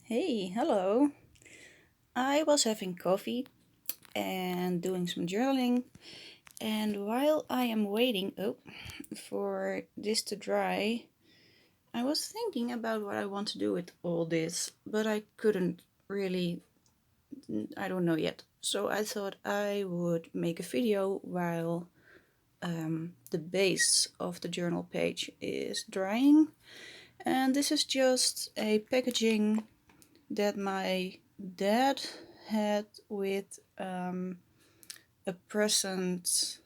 Hey, hello. I was having coffee and doing some journaling, and while I am waiting for this to dry, I was thinking about what I want to do with all this, but I couldn't really, I don't know yet. So I thought I would make a video while the base of the journal page is drying. And this is just a packaging that my dad had with a present,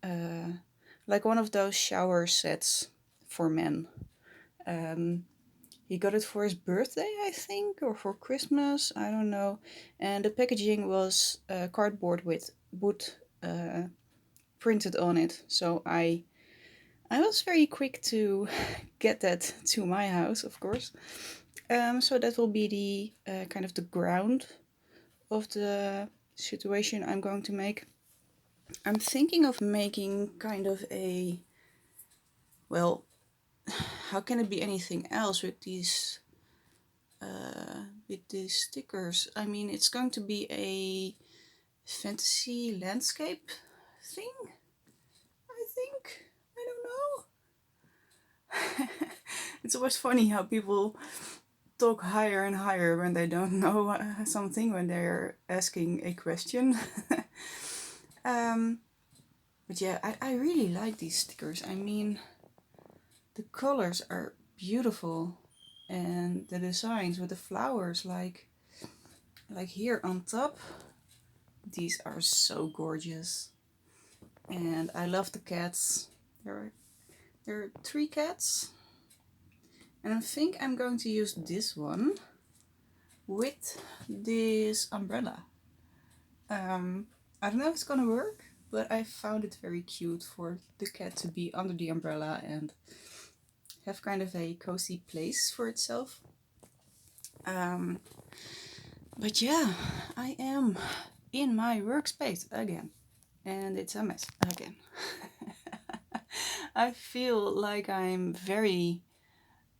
uh, like one of those shower sets for men. Um, he got it for his birthday, I think, or for Christmas, I don't know. And the packaging was cardboard with wood uh, printed on it. So I was very quick to get that to my house, of course. So that will be the kind of the ground of the situation I'm going to make. I'm thinking of making kind of a, well, how can it be anything else with these stickers? I mean, it's going to be a fantasy landscape thing, I think. I don't know. It's always funny how people talk higher and higher when they don't know something, when they're asking a question. um, but yeah, I really like these stickers. I mean, the colors are beautiful, and the designs with the flowers, like here on top, these are so gorgeous. And I love the cats. There are three cats, and I think I'm going to use this one with this umbrella. um I don't know if it's gonna work, but I found it very cute for the cat to be under the umbrella and have kind of a cozy place for itself. um But yeah, I am in my workspace again, and it's a mess again. I feel like I'm very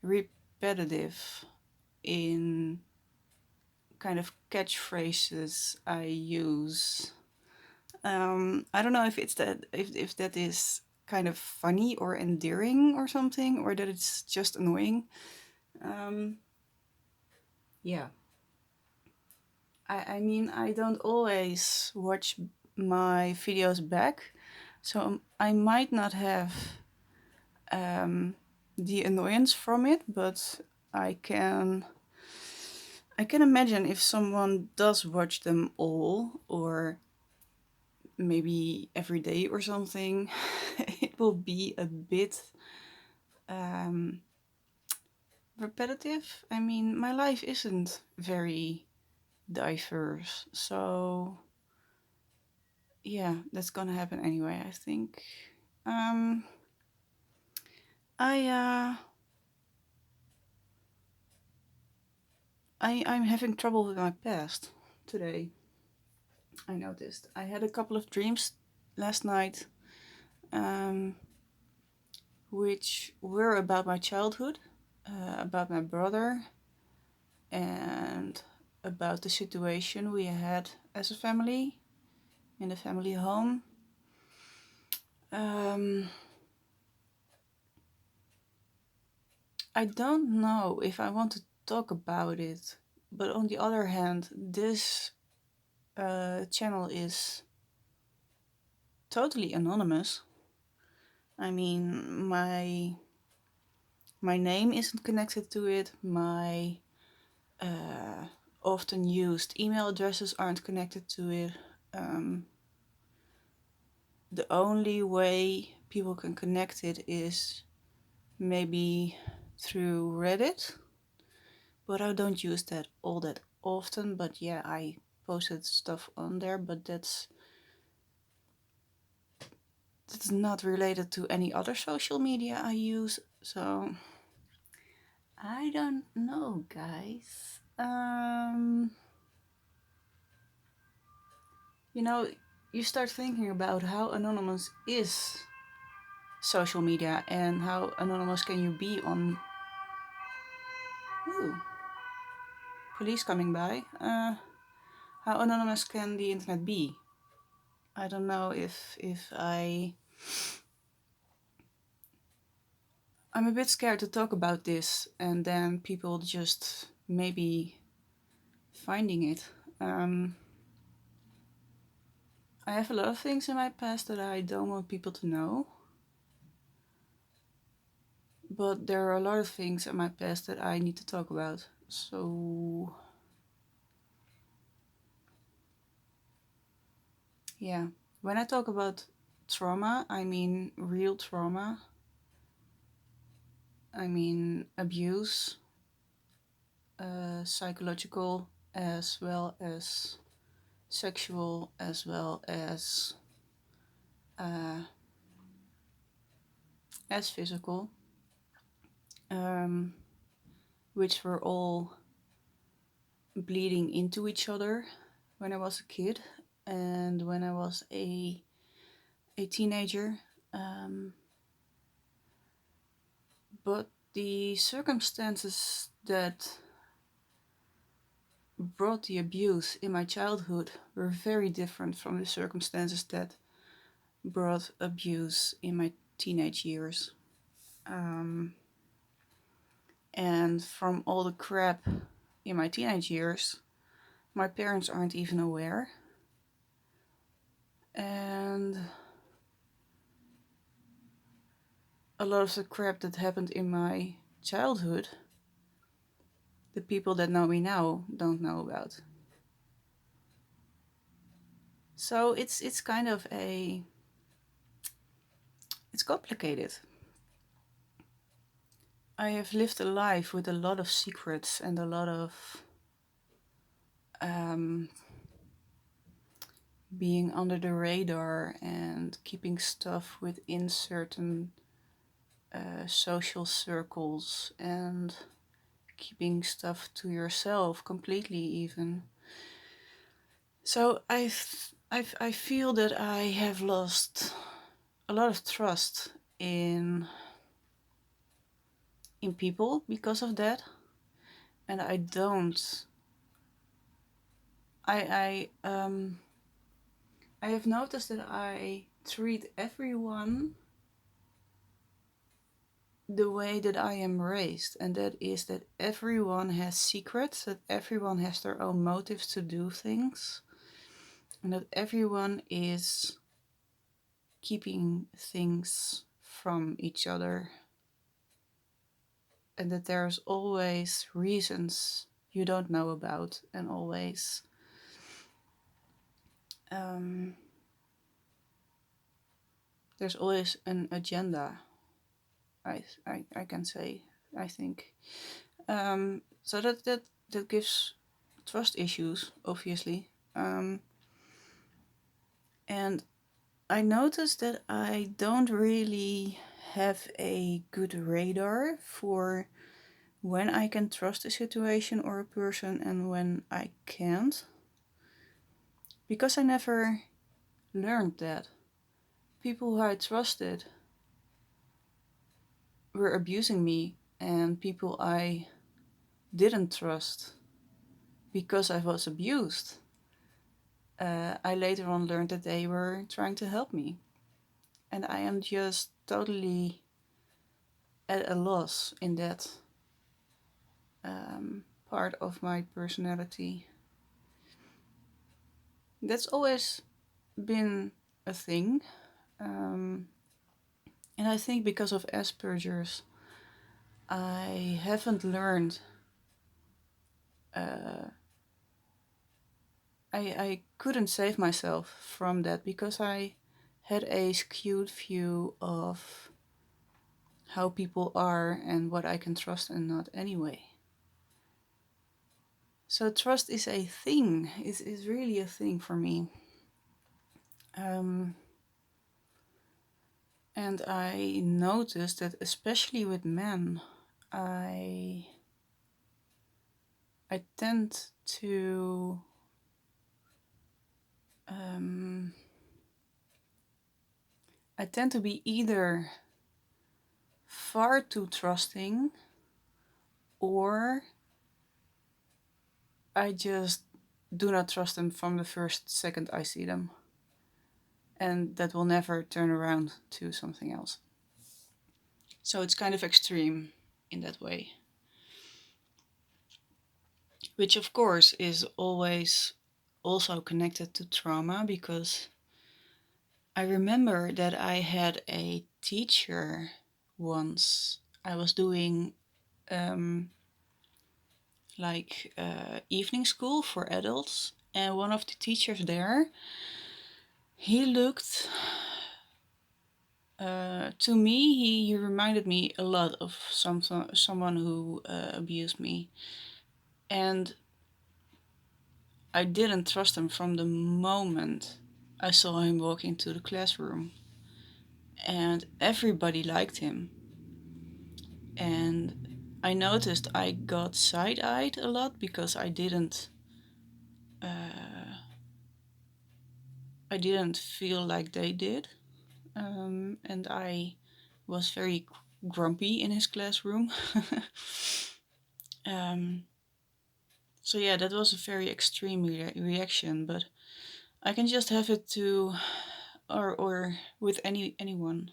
repetitive in kind of catchphrases I use. I don't know if it's that if that is kind of funny or endearing or something, or that it's just annoying. Um, yeah, I mean, I don't always watch my videos back, so I might not have um, the annoyance from it, but I can I can imagine if someone does watch them all, or maybe every day or something, it will be a bit um, repetitive. I mean, my life isn't very diverse, so yeah, that's gonna happen anyway, I think. Um, I I'm having trouble with my past today. I noticed I had a couple of dreams last night, um, which were about my childhood, about my brother, and about the situation we had as a family in the family home. Um, I don't know if I want to talk about it, but on the other hand, this channel is totally anonymous. I mean, my name isn't connected to it. My uh, often used email addresses aren't connected to it. Um, the only way people can connect it is maybe through Reddit, but I don't use that all that often. But yeah, I posted stuff on there, but that's not related to any other social media I use. So I don't know, guys. You know, you start thinking about how anonymous is social media and how anonymous can you be on. Ooh, police coming by. How anonymous can the internet be? I don't know if I'm a bit scared to talk about this and then people just maybe finding it. I have a lot of things in my past that I don't want people to know. But there are a lot of things in my past that I need to talk about. So, yeah. When I talk about trauma, I mean real trauma. I mean abuse, psychological as well as sexual, as well uh, as physical, um, which were all bleeding into each other when I was a kid and when I was a teenager. But the circumstances that brought the abuse in my childhood were very different from the circumstances that brought abuse in my teenage years. And from all the crap in my teenage years, my parents aren't even aware. And a lot of the crap that happened in my childhood, the people that know me now don't know about. So it's kind of it's complicated. I have lived a life with a lot of secrets and a lot of um, being under the radar and keeping stuff within certain social circles and keeping stuff to yourself completely, even. So I feel that I have lost a lot of trust in people because of that, and I don't. I have noticed that I treat everyone the way that I am raised, and that is that everyone has secrets, that everyone has their own motives to do things, and that everyone is keeping things from each other, and that there's always reasons you don't know about, and always um, there's always an agenda. I can say, I think. So that gives trust issues, obviously. And I noticed that I don't really have a good radar for when I can trust a situation or a person and when I can't. Because I never learned that. People who I trusted were abusing me, and people I didn't trust because I was abused. I later on learned that they were trying to help me. And I am just totally at a loss in that part of my personality. That's always been a thing. Um, and I think because of Asperger's, I haven't learned. Uh, I couldn't save myself from that because I had a skewed view of how people are and what I can trust and not anyway. So trust is a thing. Is really a thing for me. Um, and I noticed that especially with men, I I tend to um, I tend to be either far too trusting or I just do not trust them from the first second I see them. And that will never turn around to something else. So it's kind of extreme in that way. Which, of course, is always also connected to trauma, because I remember that I had a teacher once. I was doing um, evening school for adults, and one of the teachers there, he looked to me, he reminded me a lot of someone who abused me. And I didn't trust him from the moment I saw him walk into the classroom. And everybody liked him. And I noticed I got side-eyed a lot because I didn't feel like they did. And I was very grumpy in his classroom. um, so yeah, that was a very extreme reaction, but I can just have it to, or with anyone.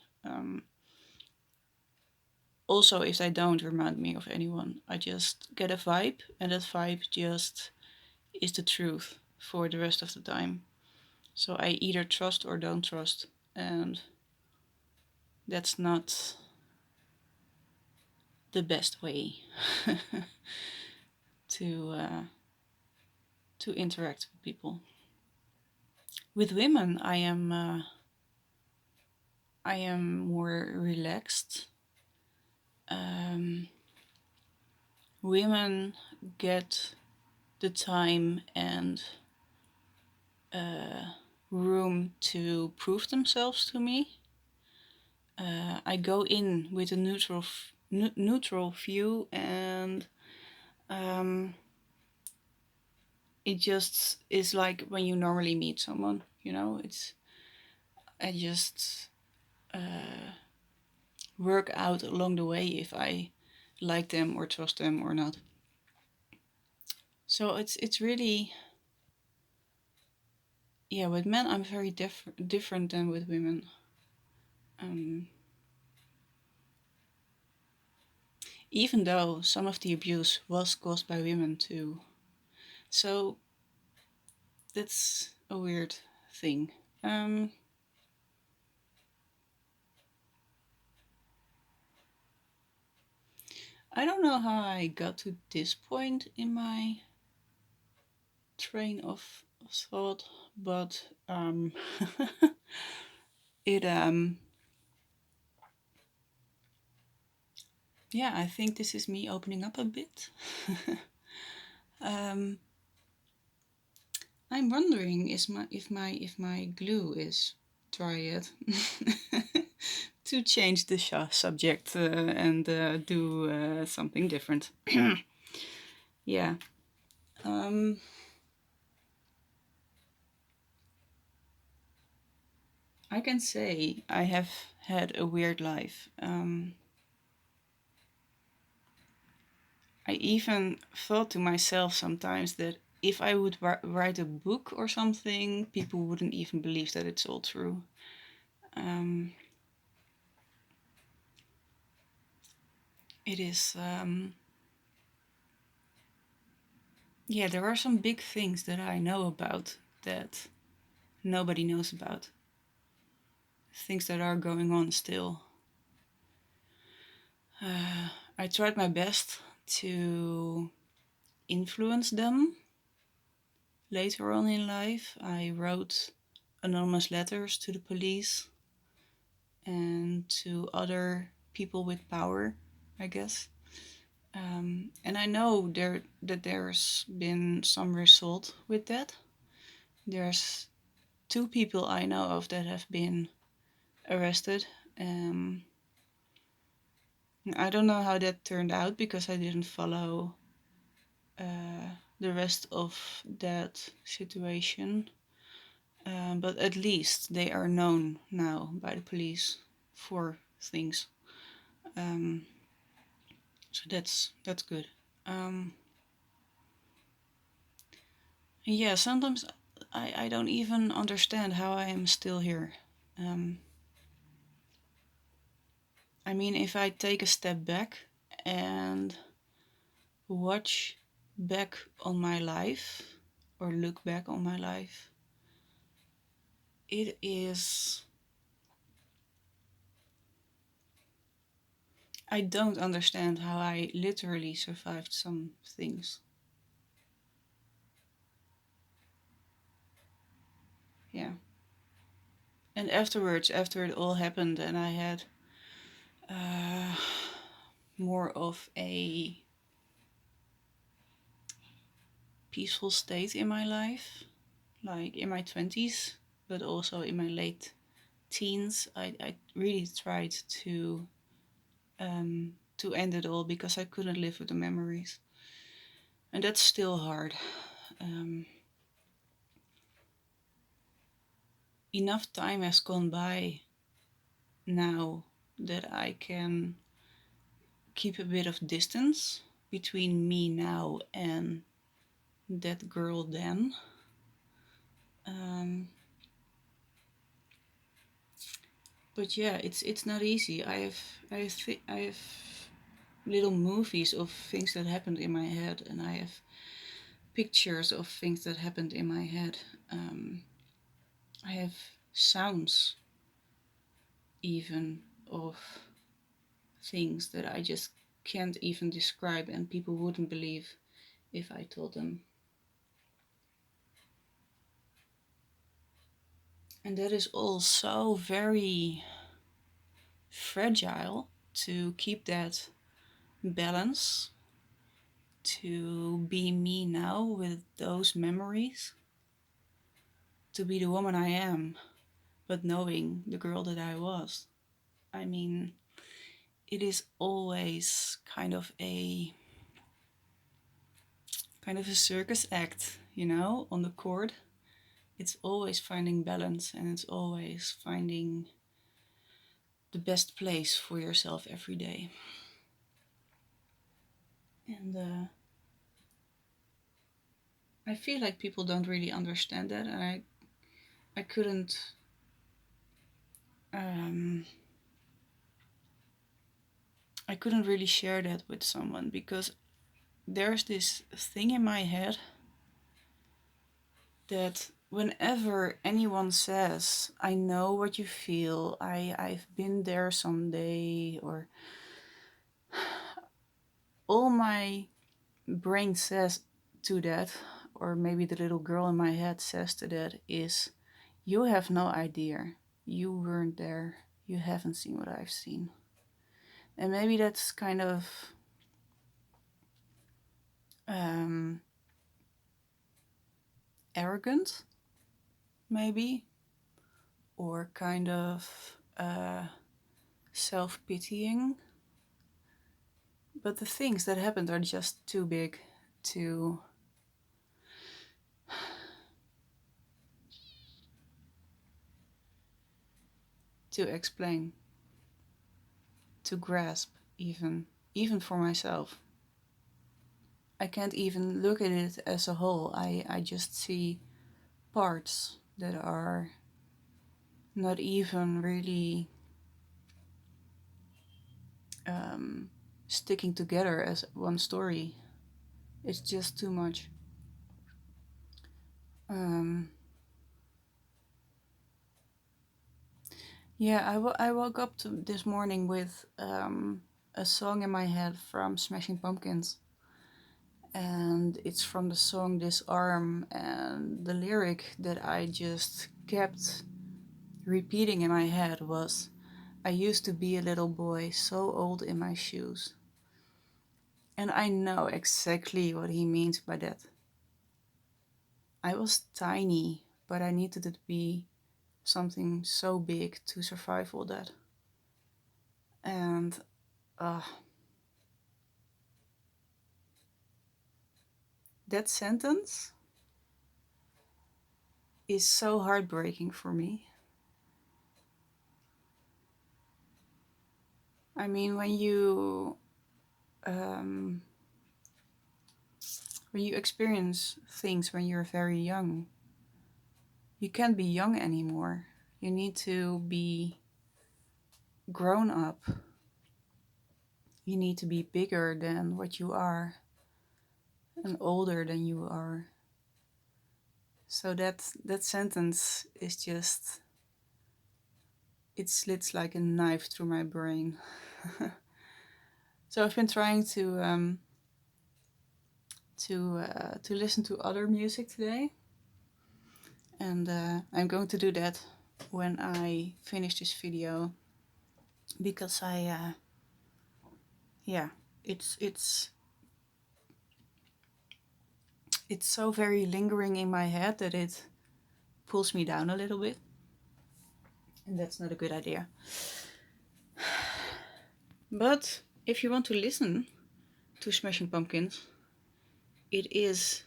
Also, if they don't remind me of anyone, I just get a vibe, and that vibe just is the truth for the rest of the time. So I either trust or don't trust, and that's not the best way to to interact with people. With women, I am more relaxed. Um, Women get the time and room to prove themselves to me. I go in with a neutral view, and um, it just is like when you normally meet someone. It's I just work out along the way if I like them or trust them or not. So it's really, yeah. With men, I'm very different than with women. Um, Even though some of the abuse was caused by women too. So that's a weird thing. Um, I don't know how I got to this point in my train of thought, but it yeah, I think this is me opening up a bit. um, I'm wondering if my glue is dry yet. To change the subject and do something different. Yeah. Um, I can say I have had a weird life. I even thought to myself sometimes that if I would write a book or something, people wouldn't even believe that it's all true. Um, it is, yeah, there are some big things that I know about that nobody knows about. Things that are going on still. I tried my best to influence them later on in life. I wrote anonymous letters to the police and to other people with power, I guess. And I know that there's been some result with that. There's two people I know of that have been arrested. Um, I don't know how that turned out because I didn't follow the rest of that situation. But at least they are known now by the police for things. Um, so that's good. Um, Yeah, sometimes I don't even understand how I am still here. Um, I mean, if I take a step back and watch back on my life or look back on my life, it is. I don't understand how I literally survived some things. Yeah. And afterwards, after it all happened, and I had uh, more of a peaceful state in my life, like in my 20s, but also in my late teens, I really tried to end it all because I couldn't live with the memories. And that's still hard. Um, Enough time has gone by now that I can keep a bit of distance between me now and that girl then. Um, but yeah, it's not easy. I have little movies of things that happened in my head, and I have pictures of things that happened in my head. Um, I have sounds even of things that I just can't even describe, and people wouldn't believe if I told them. And that is all so very fragile to keep that balance, to be me now with those memories, to be the woman I am, but knowing the girl that I was. I mean, it is always kind of a circus act, on the court. It's always finding balance, and it's always finding the best place for yourself every day. And I feel like people don't really understand that, and I couldn't um, I couldn't really share that with someone because there's this thing in my head that whenever anyone says, I know what you feel, I've been there someday, or all my brain says to that, or maybe the little girl in my head says to that, is you have no idea. You weren't there. You haven't seen what I've seen. And maybe that's kind of um, arrogant, maybe, or kind of self pitying. But the things that happened are just too big to explain, to grasp, even for myself. I can't even look at it as a whole. I just see parts that are not even really um, sticking together as one story. It's just too much. Um, yeah, I woke up this morning with a song in my head from Smashing Pumpkins. And it's from the song Disarm. And the lyric that I just kept repeating in my head was, I used to be a little boy, so old in my shoes. And I know exactly what he means by that. I was tiny, but I needed to be something so big to survive all that. And uh, that sentence is so heartbreaking for me. I mean, when you um, when you experience things when you're very young, you can't be young anymore. You need to be grown up. You need to be bigger than what you are and older than you are. So that sentence is just, it slits like a knife through my brain. So I've been trying to listen to other music today, and I'm going to do that when I finish this video, because yeah, it's it's so very lingering in my head that it pulls me down a little bit, and that's not a good idea. But if you want to listen to Smashing Pumpkins, it is,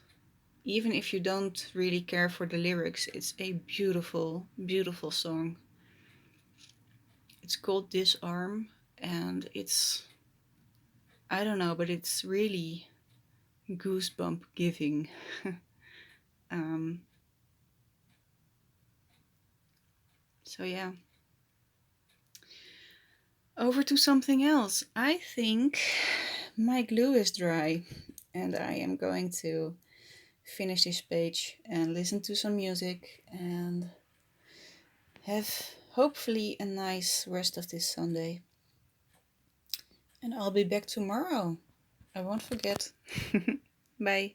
even if you don't really care for the lyrics, it's a beautiful, beautiful song. It's called Disarm, and it's, I don't know, but it's really goosebump giving. um, so yeah. Over to something else. I think my glue is dry, and I am going to finish this page and listen to some music and have hopefully a nice rest of this Sunday. And I'll be back tomorrow. I won't forget. Bye.